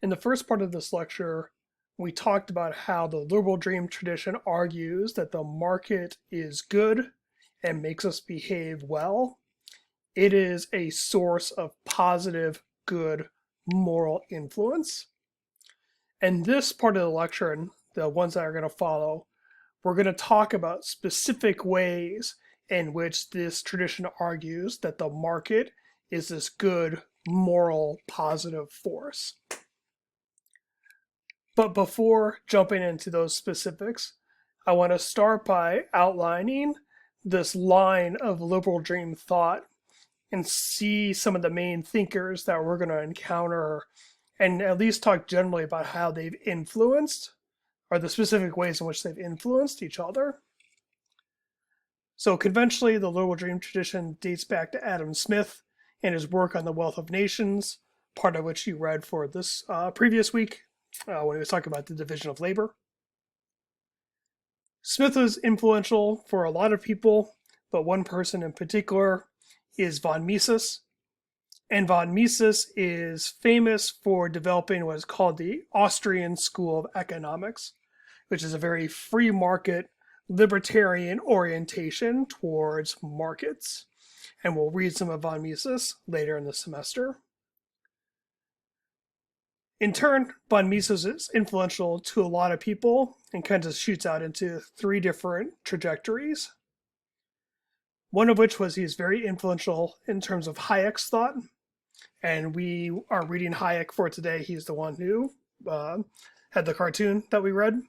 In the first part of this lecture, we talked about how the liberal dream tradition argues that the market is good and makes us behave well. It is a source of positive, good, moral influence. And this part of the lecture, and the ones that are going to follow, we're going to talk about specific ways in which this tradition argues that the market is this good, moral, positive force. But before jumping into those specifics, I want to start by outlining this line of liberal dream thought and see some of the main thinkers that we're going to encounter and at least talk generally about how they've influenced or the specific ways in which they've influenced each other. So conventionally, the liberal dream tradition dates back to Adam Smith and his work on the Wealth of Nations, part of which you read for this previous week when he was talking about the division of labor. Smith was influential for a lot of people, but one person in particular is von Mises. And von Mises is famous for developing what is called the Austrian School of Economics, which is a very free market, libertarian orientation towards markets. And we'll read some of von Mises later in the semester. In turn, von Mises is influential to a lot of people and kind of shoots out into three different trajectories. One of which was he's very influential in terms of Hayek's thought. And we are reading Hayek for today. He's the one who had the cartoon that we read.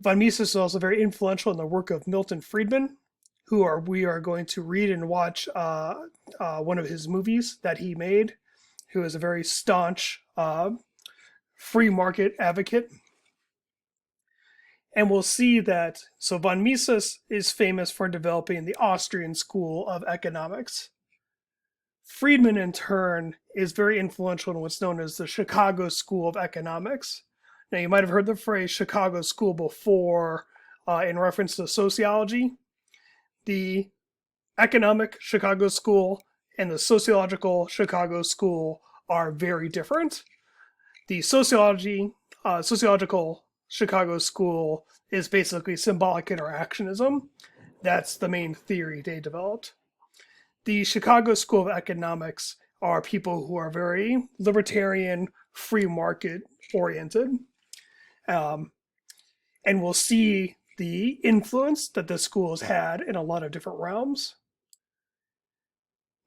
Von Mises is also very influential in the work of Milton Friedman, we are going to read and watch one of his movies that he made, who is a very staunch free market advocate. And we'll see that, so von Mises is famous for developing the Austrian School of Economics. Friedman, in turn, is very influential in what's known as the Chicago School of Economics. Now, you might have heard the phrase Chicago School before in reference to sociology. The economic Chicago School and the sociological Chicago School are very different. The sociological Chicago School is basically symbolic interactionism. That's the main theory they developed. The Chicago School of Economics are people who are very libertarian, free market oriented. And we'll see the influence that the school has had in a lot of different realms.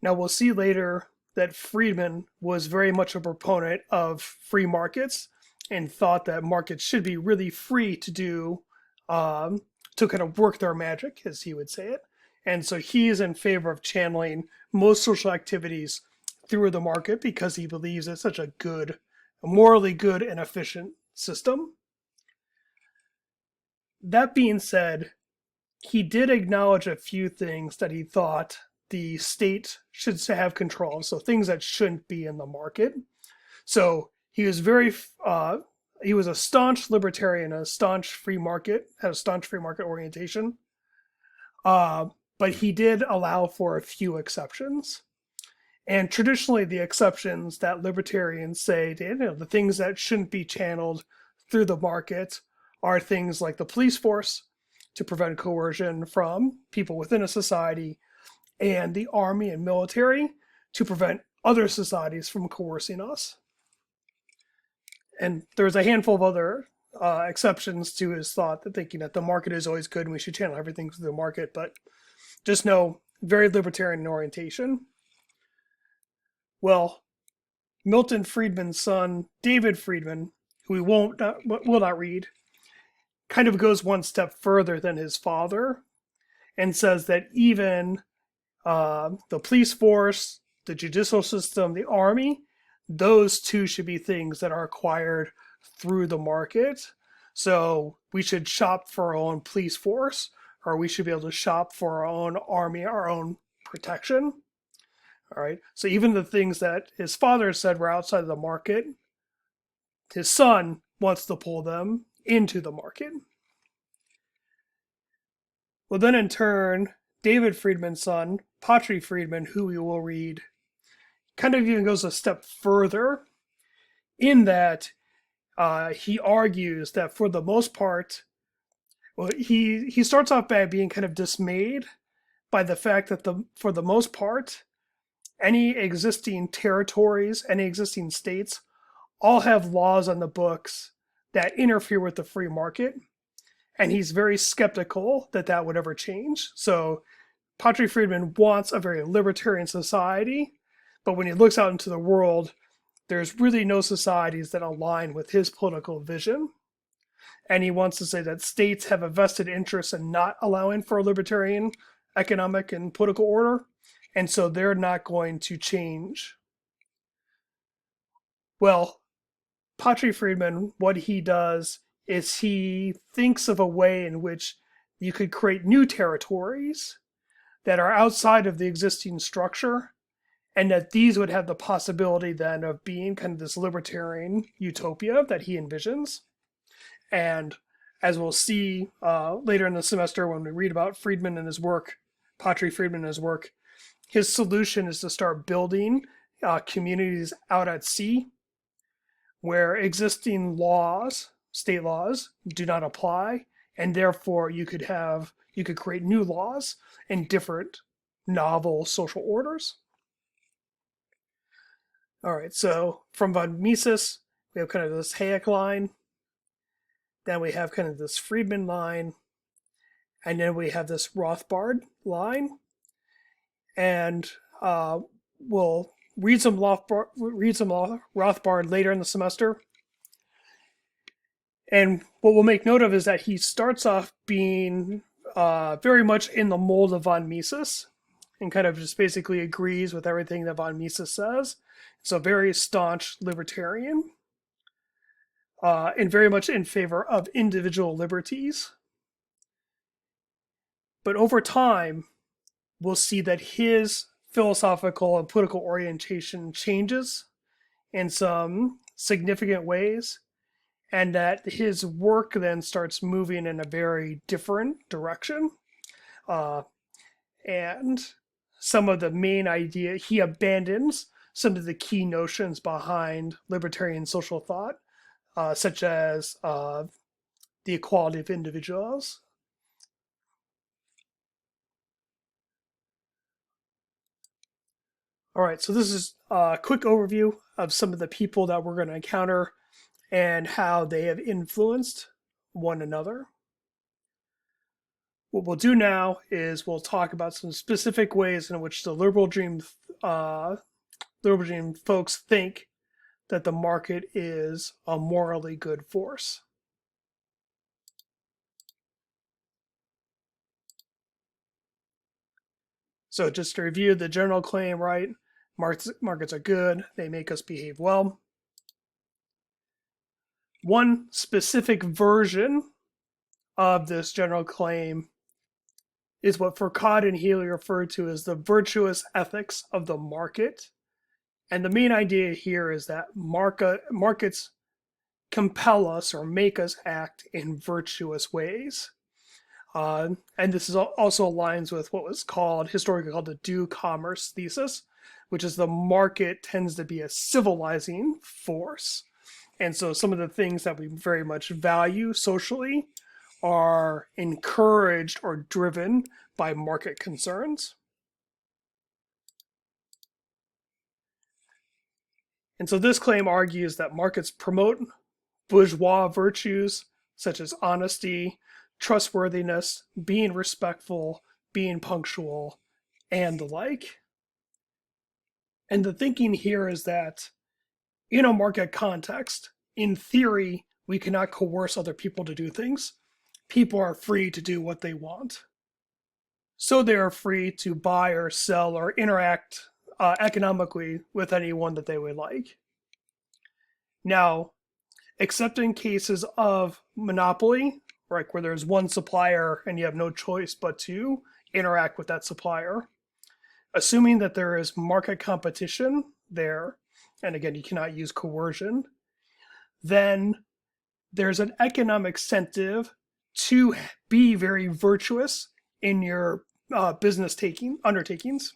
Now, we'll see later that Friedman was very much a proponent of free markets and thought that markets should be really free to do, to kind of work their magic, as he would say it. And so he is in favor of channeling most social activities through the market because he believes it's such a morally good and efficient system. That being said, he did acknowledge a few things that he thought the state should have control of, so things that shouldn't be in the market. So he was he was a staunch libertarian, had a staunch free market orientation. But he did allow for a few exceptions. And traditionally, the exceptions that libertarians say, the things that shouldn't be channeled through the market are things like the police force to prevent coercion from people within a society, and the army and military to prevent other societies from coercing us. And there's a handful of other exceptions to his thought, that thinking that the market is always good and we should channel everything through the market, but just know, very libertarian orientation. Well, Milton Friedman's son, David Friedman, who we will not read, kind of goes one step further than his father and says that even the police force, the judicial system, the army, those two should be things that are acquired through the market. So we should shop for our own police force, or we should be able to shop for our own army, our own protection. All right. So even the things that his father said were outside of the market, his son wants to pull them into the market. Well, then in turn, David Friedman's son, Patri Friedman, who we will read, kind of even goes a step further in that he argues that for the most part, well, he starts off by being kind of dismayed by the fact that for the most part, any existing territories, any existing states, all have laws on the books that interfere with the free market, and he's very skeptical that that would ever change. So Patrick Friedman wants a very libertarian society, but when he looks out into the world, there's really no societies that align with his political vision. And he wants to say that states have a vested interest in not allowing for a libertarian economic and political order, and so they're not going to change. Well, Patrick Friedman, what he does is he thinks of a way in which you could create new territories that are outside of the existing structure, and that these would have the possibility then of being kind of this libertarian utopia that he envisions. And as we'll see later in the semester when we read about Friedman and his work, Patrick Friedman and his work, his solution is to start building communities out at sea where existing laws, state laws, do not apply, and therefore you could create new laws in different novel social orders. All right, so from von Mises, we have kind of this Hayek line, then we have kind of this Friedman line, and then we have this Rothbard line, and we'll read some Rothbard later in the semester. And what we'll make note of is that he starts off being very much in the mold of von Mises, and kind of just basically agrees with everything that von Mises says. So very staunch libertarian, and very much in favor of individual liberties. But over time, we'll see that his philosophical and political orientation changes in some significant ways, and that his work then starts moving in a very different direction. And some of the main idea, he abandons some of the key notions behind libertarian social thought, such as the equality of individuals. All right, so this is a quick overview of some of the people that we're going to encounter and how they have influenced one another. What we'll do now is we'll talk about some specific ways in which the liberal dream folks think that the market is a morally good force. So just to review the general claim, right? Markets are good. They make us behave well. One specific version of this general claim is what Foucault and Healy refer to as the virtuous ethics of the market. And the main idea here is that markets compel us or make us act in virtuous ways. And this is also aligns with what was historically called the due commerce thesis, which is the market tends to be a civilizing force. And so some of the things that we very much value socially are encouraged or driven by market concerns. And so this claim argues that markets promote bourgeois virtues such as honesty, trustworthiness, being respectful, being punctual, and the like. And the thinking here is that in a market context, in theory, we cannot coerce other people to do things. People are free to do what they want. So they are free to buy or sell or interact economically with anyone that they would like. Now, except in cases of monopoly, like where there's one supplier and you have no choice but to interact with that supplier, assuming that there is market competition there, and again, you cannot use coercion, then there's an economic incentive to be very virtuous in your business undertakings.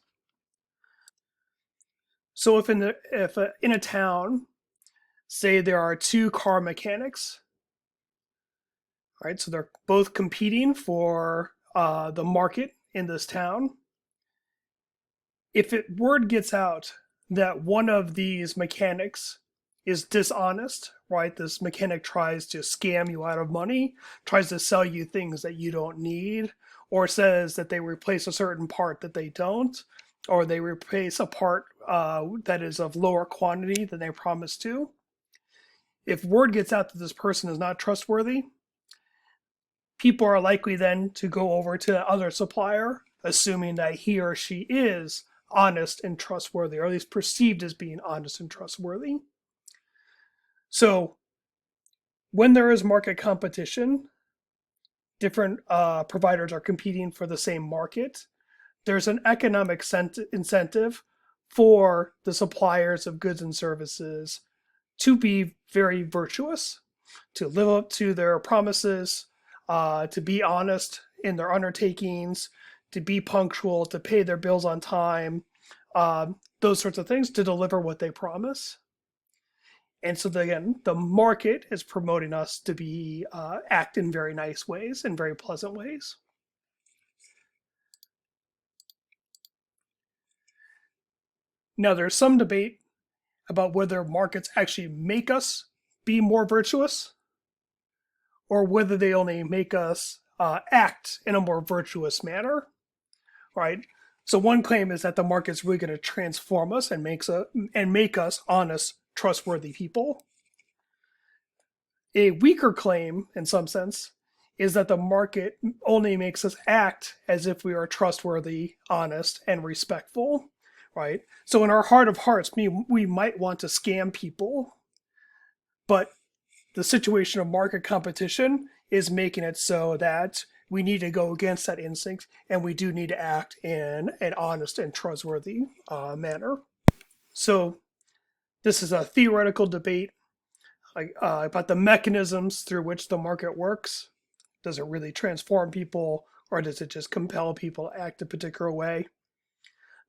So if in a town, say there are two car mechanics, right? So they're both competing for the market in this town. If word gets out that one of these mechanics is dishonest, right? This mechanic tries to scam you out of money, tries to sell you things that you don't need, or says that they replace a certain part that they don't, or they replace a part that is of lower quantity than they promised to. If word gets out that this person is not trustworthy, people are likely then to go over to the other supplier, assuming that he or she is honest and trustworthy, or at least perceived as being honest and trustworthy. So when there is market competition, different providers are competing for the same market. There's an economic incentive for the suppliers of goods and services to be very virtuous, to live up to their promises, to be honest in their undertakings, to be punctual, to pay their bills on time, those sorts of things, to deliver what they promise. And so again, the market is promoting us to be act in very nice ways, in very pleasant ways. Now, there's some debate about whether markets actually make us be more virtuous, or whether they only make us act in a more virtuous manner, right? So one claim is that the market's really going to transform us and make us honest, trustworthy people. A weaker claim, in some sense, is that the market only makes us act as if we are trustworthy, honest, and respectful, right? So in our heart of hearts, we might want to scam people, but the situation of market competition is making it so that we need to go against that instinct, and we do need to act in an honest and trustworthy manner. So this is a theoretical debate about the mechanisms through which the market works. Does it really transform people, or does it just compel people to act a particular way?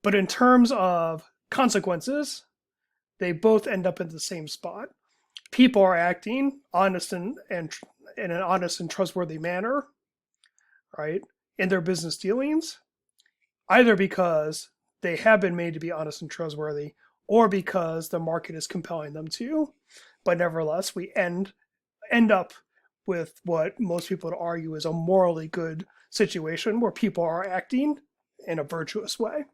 But in terms of consequences, they both end up in the same spot. People are acting honest and in an honest and trustworthy manner, right, in their business dealings, either because they have been made to be honest and trustworthy, or because the market is compelling them to. But nevertheless, we end up with what most people would argue is a morally good situation where people are acting in a virtuous way.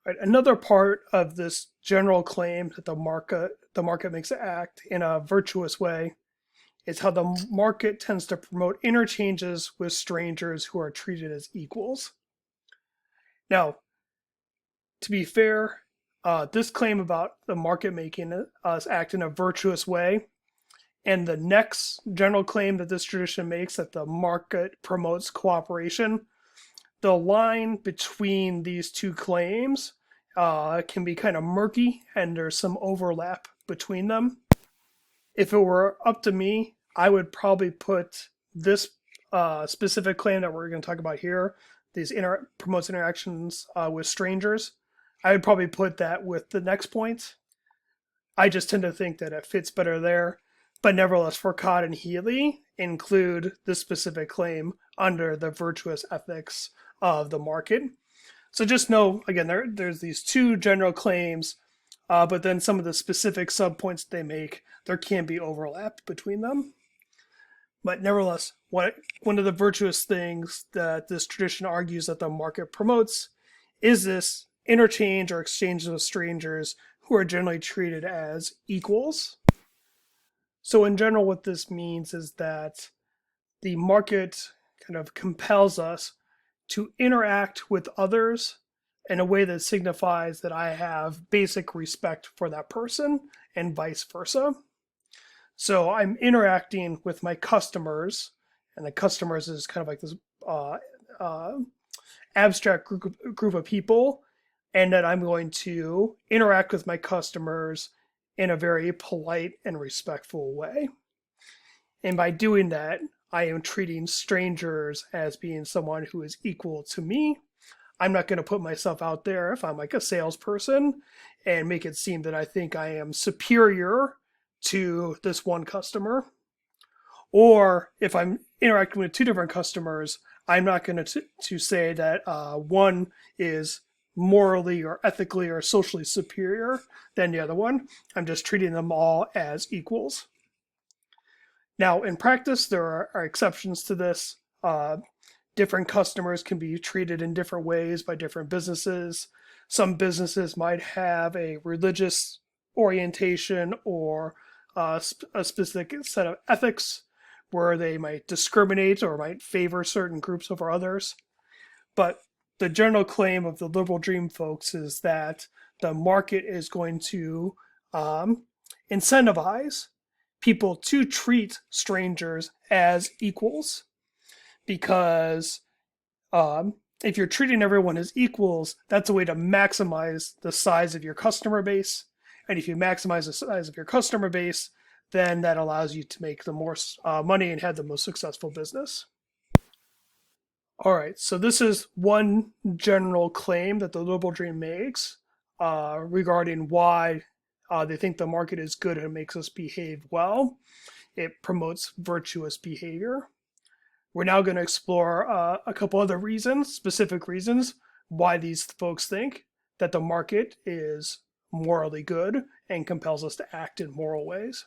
Right. Another part of this general claim that the market makes it act in a virtuous way is how the market tends to promote interchanges with strangers who are treated as equals. Now, to be fair, this claim about the market making us act in a virtuous way, and the next general claim that this tradition makes, that the market promotes cooperation, the line between these two claims can be kind of murky, and there's some overlap between them. If it were up to me, I would probably put this specific claim that we're going to talk about here, these promotes interactions with strangers, I would probably put that with the next point. I just tend to think that it fits better there. But nevertheless, Foucault and Healy include this specific claim under the virtuous ethics of the market. So just know, again, there's these two general claims, but then some of the specific subpoints they make, there can be overlap between them. But nevertheless, one of the virtuous things that this tradition argues that the market promotes is this interchange or exchange with strangers who are generally treated as equals. So in general, what this means is that the market kind of compels us to interact with others in a way that signifies that I have basic respect for that person and vice versa. So I'm interacting with my customers, and the customers is kind of like this abstract group of people, and that I'm going to interact with my customers in a very polite and respectful way. And by doing that, I am treating strangers as being someone who is equal to me. I'm not going to put myself out there if I'm like a salesperson and make it seem that I think I am superior to this one customer. Or if I'm interacting with two different customers, I'm not going to say that one is morally or ethically or socially superior than the other one. I'm just treating them all as equals. Now, in practice, there are exceptions to this. Different customers can be treated in different ways by different businesses. Some businesses might have a religious orientation or a specific set of ethics where they might discriminate or might favor certain groups over others. But the general claim of the liberal dream folks is that the market is going to incentivize people to treat strangers as equals, because if you're treating everyone as equals, that's a way to maximize the size of your customer base. And if you maximize the size of your customer base, then that allows you to make the more money and have the most successful business. All right, so this is one general claim that the liberal dream makes regarding why they think the market is good and makes us behave well. It promotes virtuous behavior. We're now going to explore a couple other reasons, specific reasons, why these folks think that the market is morally good and compels us to act in moral ways.